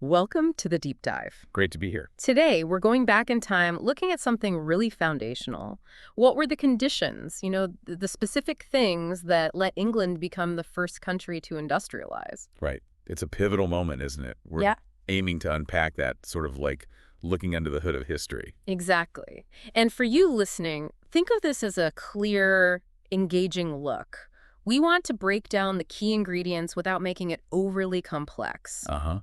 Welcome to the Deep Dive. Great to be here. Today, we're going back in time looking at something really foundational. What were the conditions, the specific things that let England become the first country to industrialize? Right. It's a pivotal moment, isn't it? We're Yeah, aiming to unpack that, sort of like looking under the hood of history. exactly. And for you listening, think of this as a clear, engaging look. We want to break down the key ingredients without making it overly complex. Uh-huh.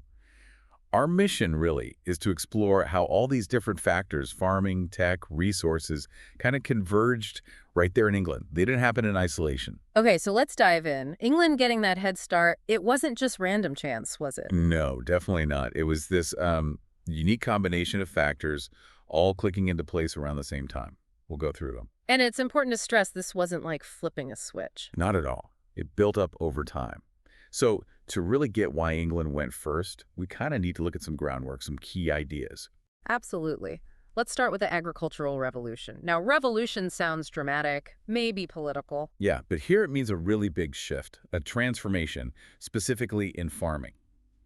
Our mission, really, is to explore how all these different factors, farming, tech, resources, kind of converged right there in England. They didn't happen in isolation. Okay, so let's dive in. England getting that head start, it wasn't just random chance, was it? No, definitely not. It was this unique combination of factors all clicking into place around the same time. We'll go through them. And it's important to stress this wasn't like flipping a switch. Not at all. It built up over time. So to really get why England went first, we kind of need to look at some groundwork, some key ideas. Absolutely. Let's start with the agricultural revolution. Now, revolution sounds dramatic, maybe political. Yeah, but here it means a really big shift, a transformation, specifically in farming.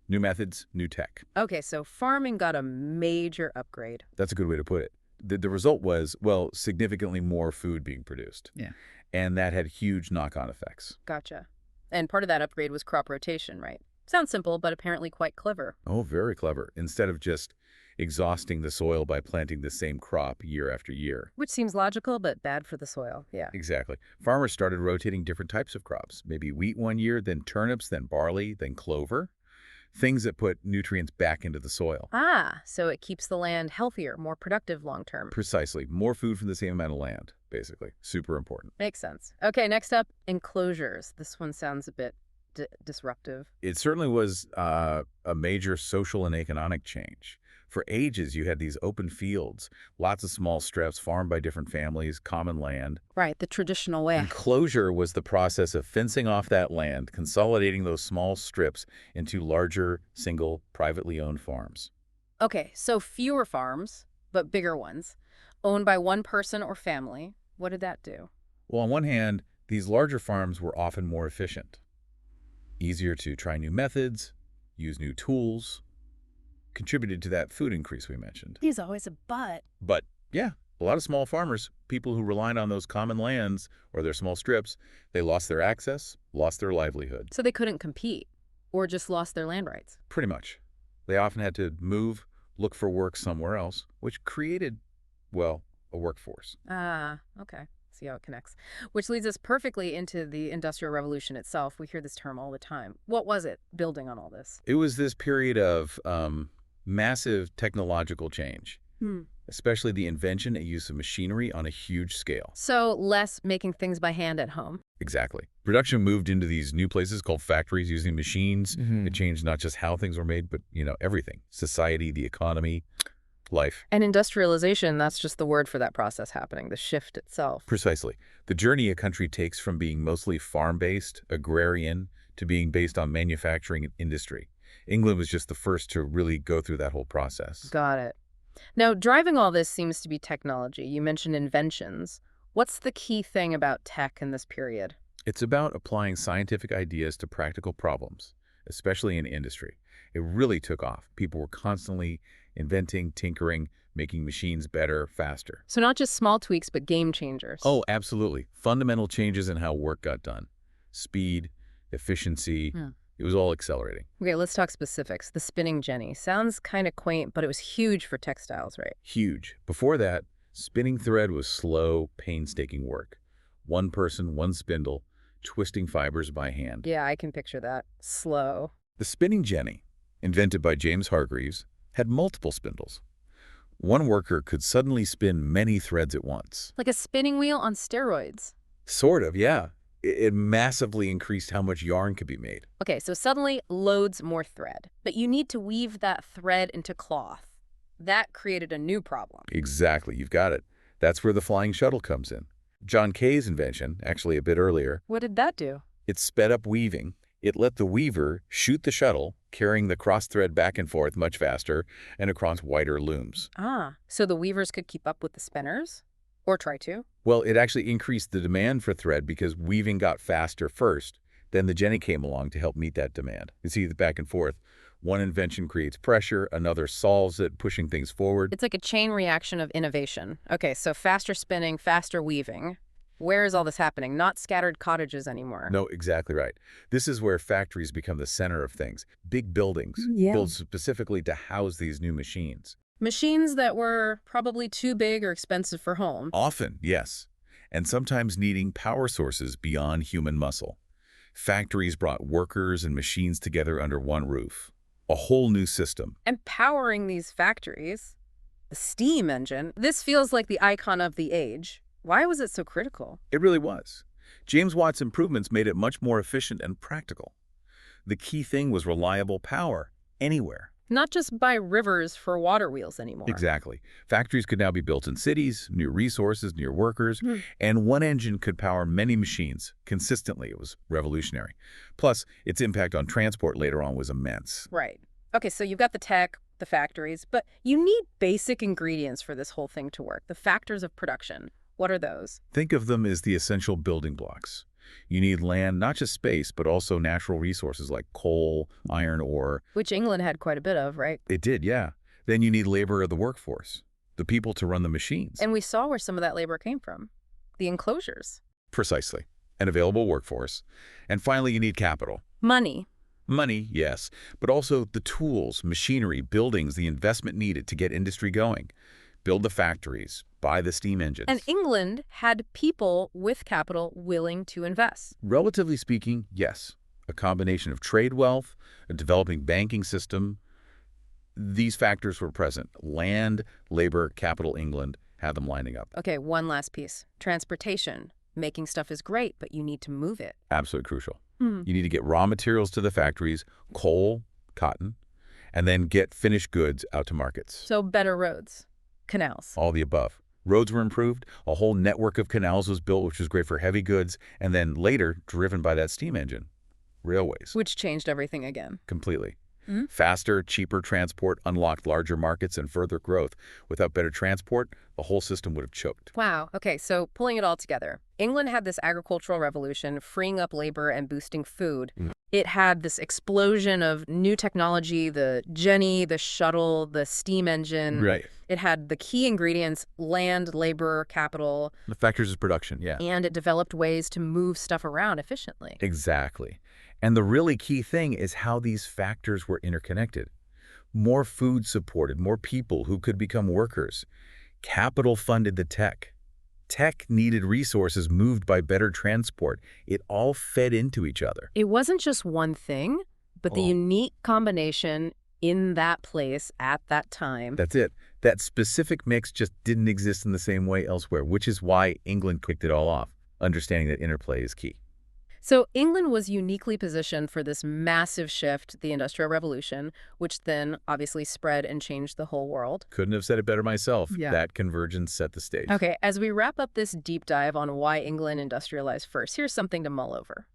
New methods, new tech. Okay, so farming got a major upgrade. That's a good way to put it. The result was, well, significantly more food being produced. Yeah. And that had huge knock-on effects. Gotcha. And part of that upgrade was crop rotation, right? Sounds simple, but apparently quite clever. Oh, very clever. Instead of just exhausting the soil by planting the same crop year after year. Which seems logical, but bad for the soil. Yeah. Exactly. Farmers started rotating different types of crops. Maybe wheat one year, then turnips, then barley, then clover. Things that put nutrients back into the soil. Ah, so it keeps the land healthier, more productive long term. Precisely. More food from the same amount of land, basically. Super important. Makes sense. Okay, next up, enclosures. This one sounds a bit disruptive. It certainly was a major social and economic change. For ages, you had these open fields, lots of small strips farmed by different families, common land. Right, the traditional way. Enclosure was the process of fencing off that land, consolidating those small strips into larger, single, privately owned farms. Okay, so fewer farms, but bigger ones, owned by one person or family. What did that do? Well, on one hand, these larger farms were often more efficient, easier to try new methods, use new tools, contributed to that food increase we mentioned. There's always a but. But yeah, a lot of small farmers, people who relied on those common lands or their small strips, they lost their access, lost their livelihood. So they couldn't compete, or just lost their land rights. Pretty much. They often had to move, look for work somewhere else, which created, well, a workforce. Ah, okay. See how it connects. Which leads us perfectly into the Industrial Revolution itself. We hear this term all the time. What was it, building on all this? It was this period of massive technological change, especially the invention and use of machinery on a huge scale. So less making things by hand at home. Exactly. Production moved into these new places called factories using machines. It changed not just how things were made, but, everything. Society, the economy, life. And industrialization, that's just the word for that process happening, the shift itself. Precisely. The journey a country takes from being mostly farm-based, agrarian, to being based on manufacturing and industry. England was just the first to really go through that whole process. Got it. Now, driving all this seems to be technology. You mentioned inventions. What's the key thing about tech in this period? It's about applying scientific ideas to practical problems, especially in industry. It really took off. People were constantly inventing, tinkering, making machines better, faster. So not just small tweaks, but game changers. Oh, absolutely. Fundamental changes in how work got done. Speed, efficiency. It was all accelerating. Okay, let's talk specifics. The spinning jenny. Sounds kind of quaint, but it was huge for textiles, right? Huge. Before that, spinning thread was slow, painstaking work. One person, one spindle, twisting fibers by hand. Yeah, I can picture that. Slow. The spinning jenny, invented by James Hargreaves, had multiple spindles. One worker could suddenly spin many threads at once. Like a spinning wheel on steroids. Sort of, yeah. It massively increased how much yarn could be made. Okay, so suddenly loads more thread. But you need to weave that thread into cloth. That created a new problem. Exactly, you've got it. That's where the flying shuttle comes in. John Kay's invention, actually a bit earlier, What did that do? it sped up weaving. It let the weaver shoot the shuttle, carrying the cross thread back and forth much faster and across wider looms. Ah, so the weavers could keep up with the spinners? Or try to? Well, it actually increased the demand for thread because weaving got faster first. Then the jenny came along to help meet that demand. You see the back and forth One invention creates pressure, another solves it, pushing things forward. It's like a chain reaction of innovation. Okay, so faster spinning, faster weaving. Where is all this happening? Not scattered cottages anymore. No, exactly right. This is where factories become the center of things. Big buildings, Yeah. built specifically to house these new machines. Machines that were probably too big or expensive for home. Often, yes, and sometimes needing power sources beyond human muscle. Factories brought workers and machines together under one roof. A whole new system. And powering these factories, the steam engine, this feels like the icon of the age. Why was it so critical? It really was. James Watt's improvements made it much more efficient and practical. The key thing was reliable power, anywhere. Not just by rivers for water wheels anymore. Exactly. Factories could now be built in cities, near resources, near workers, and one engine could power many machines consistently. It was revolutionary. Plus, its impact on transport later on was immense. Right. Okay, so you've got the tech, the factories, but you need basic ingredients for this whole thing to work, the factors of production. What are those? Think of them as the essential building blocks. You need land, not just space, but also natural resources like coal, iron ore. Which England had quite a bit of, right? It did, yeah. Then you need labor of the workforce, the people to run the machines. And we saw where some of that labor came from. The enclosures. Precisely. An available workforce. And finally, you need capital. Money. Money, yes, but also the tools, machinery, buildings, the investment needed to get industry going. Build the factories, buy the steam engines. And England had people with capital willing to invest. Relatively speaking, yes. A combination of trade wealth, a developing banking system. These factors were present. Land, labor, capital, England had them lining up. Okay, one last piece. Transportation. Making stuff is great, but you need to move it. Absolutely crucial. You need to get raw materials to the factories, coal, cotton, and then get finished goods out to markets. So better roads, canals. All the above. Roads were improved, a whole network of canals was built, which was great for heavy goods, and then later driven by that steam engine. Railways. Which changed everything again. Completely. Faster, cheaper transport unlocked larger markets and further growth. Without better transport, the whole system would have choked. Wow. Okay, so pulling it all together. England had this agricultural revolution, freeing up labor and boosting food. It had this explosion of new technology, the Jenny, the shuttle, the steam engine. Right. It had the key ingredients, land, labor, capital. The factors of production, yeah. And it developed ways to move stuff around efficiently. Exactly. And the really key thing is how these factors were interconnected. More food supported, more people who could become workers. Capital funded the tech. Tech needed resources moved by better transport. It all fed into each other. It wasn't just one thing, but the unique combination in that place at that time. That's it. That specific mix just didn't exist in the same way elsewhere, which is why England kicked it all off. Understanding that interplay is key. So England was uniquely positioned for this massive shift, the Industrial Revolution, which then obviously spread and changed the whole world. Couldn't have said it better myself. Yeah. That convergence set the stage. Okay, as we wrap up this deep dive on why England industrialized first, here's something to mull over.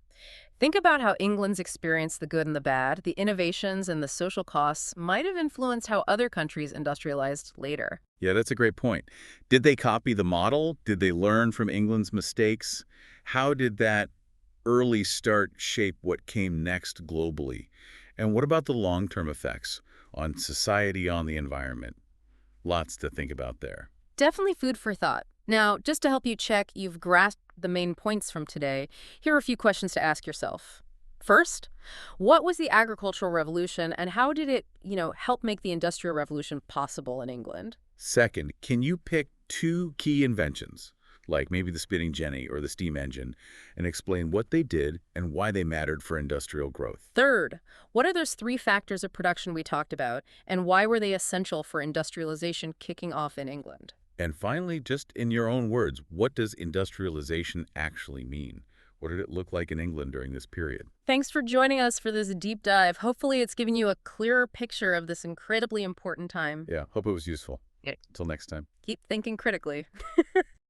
Think about how England's experienced the good and the bad. The innovations and the social costs might have influenced how other countries industrialized later. Yeah, that's a great point. Did they copy the model? Did they learn from England's mistakes? How did that early start shape what came next globally? And what about the long-term effects on society, on the environment? Lots to think about there. Definitely food for thought. Now, just to help you check you've grasped the main points from today, here are a few questions to ask yourself. First, what was the agricultural revolution and how did it, help make the Industrial Revolution possible in England? Second, can you pick two key inventions, like maybe the spinning jenny or the steam engine, and explain what they did and why they mattered for industrial growth? Third, what are those three factors of production we talked about, and why were they essential for industrialization kicking off in England? And finally, just in your own words, what does industrialization actually mean? What did it look like in England during this period? Thanks for joining us for this deep dive. Hopefully it's giving you a clearer picture of this incredibly important time. Yeah, hope it was useful. Yeah. Until next time. Keep thinking critically.